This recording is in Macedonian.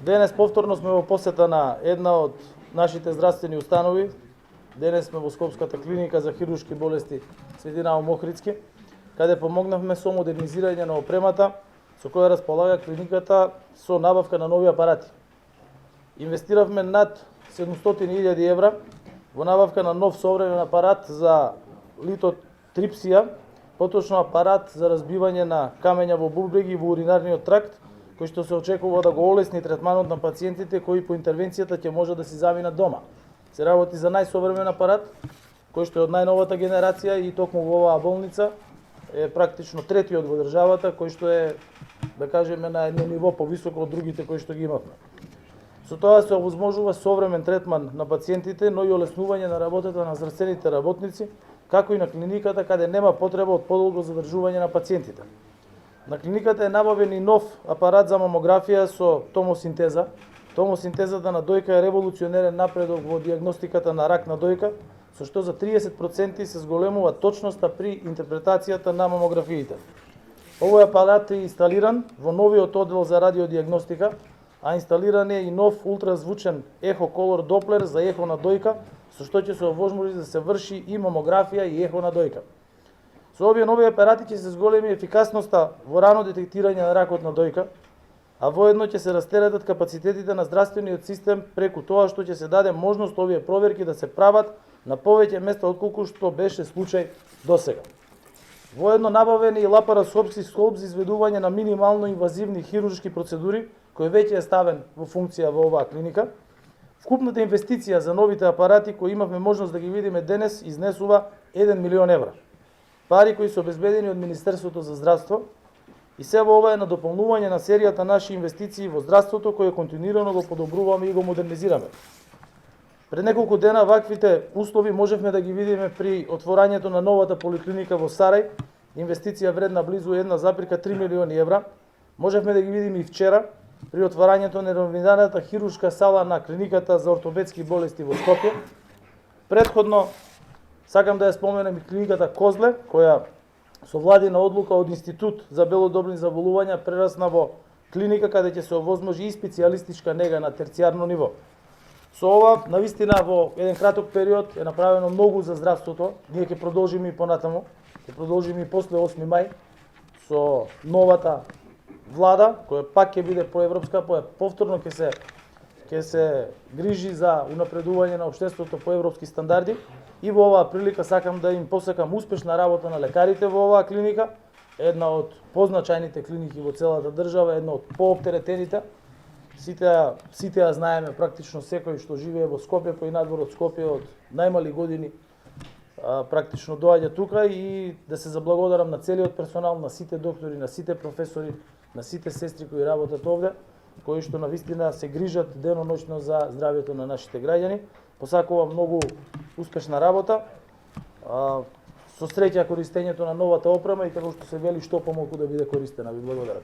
Денес повторно сме во посета на една од нашите здравствени установи. Денес сме во Скопската клиника за хируршки болести Свети Наум Охридски, каде помогнавме со модернизирање на опремата со која располага клиниката со набавка на нови апарати. Инвестиравме над 700.000 евра во набавка на нов современ апарат за литотрипсија, поточно апарат за разбивање на камења во бубреги и во уринарниот тракт, кој што се очекува да го олесни третманот на пациентите кои по интервенцијата ќе може да си заминат дома. Се работи за најсовремен апарат, кој што е од најновата генерација и токму во оваа болница е практично третиот во државата, кој што е, да кажеме, на едно ниво повисоко од другите кои што ги имавме. Со тоа се овозможува современ третман на пациентите, но и олеснување на работата на здравствените работници, како и на клиниката каде нема потреба од подолго задржување на пациентите. На клиниката е набавен и нов апарат за мамографија со томосинтеза. Томосинтезата на дојка е револуционерен напредок во дијагностиката на рак на дојка, со што за 30% се зголемува точноста при интерпретацијата на мамографиите. Овој апарат е инсталиран во новиот оддел за радиодијагностика, а инсталиран е и нов ултразвучен ехо-колор доплер за ехо на дојка, со што ќе се овозможи да се врши и мамографија и ехо на дојка. Со овие нови апарати ќе се зголеми ефикасноста во рано детектирање на ракот на дојка, а воедно ќе се растеретат капацитетите на здравствениот систем преку тоа што ќе се даде можност овие проверки да се прават на повеќе места отколку што беше случај досега. Воедно набавен е и лапароскопски скоп за изведување на минимално инвазивни хируршки процедури, кој веќе е ставен во функција во оваа клиника. Вкупната инвестиција за новите апарати кои имавме можност да ги видиме денес изнесува 1 милион евра. Пари кои се обезбедени од Министерството за здравство, и се во ова е на дополнување на серијата наши инвестиции во здравството кои континуирано го подобруваме и го модернизираме. Пред неколку дена ваквите услови можевме да ги видиме при отворањето на новата поликлиника во Сарај, инвестиција вредна близу 1,3 милиони евра. Можевме да ги видиме и вчера при отворањето на реномираната хируршка сала на клиниката за ортопедски болести во Скопје. Претходно сакам да ја споменам и клиниката Козле, која со владина одлука од Институт за белодобни заболувања прерасна во клиника каде ќе се овозможи и специјалистичка нега на терцијарно ниво. Со ова, навистина, во еден краток период е направено многу за здравството. Ние ќе продолжиме и понатаму, ќе продолжиме и после 8 мај со новата влада, која пак ќе биде поевропска, повторно ќе се грижи за унапредување на општеството по европски стандарди. И во оваа прилика сакам да им посакам успешна работа на лекарите во оваа клиника, една од позначајните клиники во целата држава, една од пооптеретените. Сите ја знаеме, практично секој што живее во Скопје, па и надвор од Скопје, од најмали години практично доаѓа тука, и да се заблагодарам на целиот персонал, на сите доктори, на сите професори, на сите сестри кои работат овде, кои што навистина се грижат деноноќно за здравјето на нашите граѓани. Посакувам многу успешна работа, со среќа користењето на новата опрема и како што се вели, што помалку да биде користена. Ви благодарам.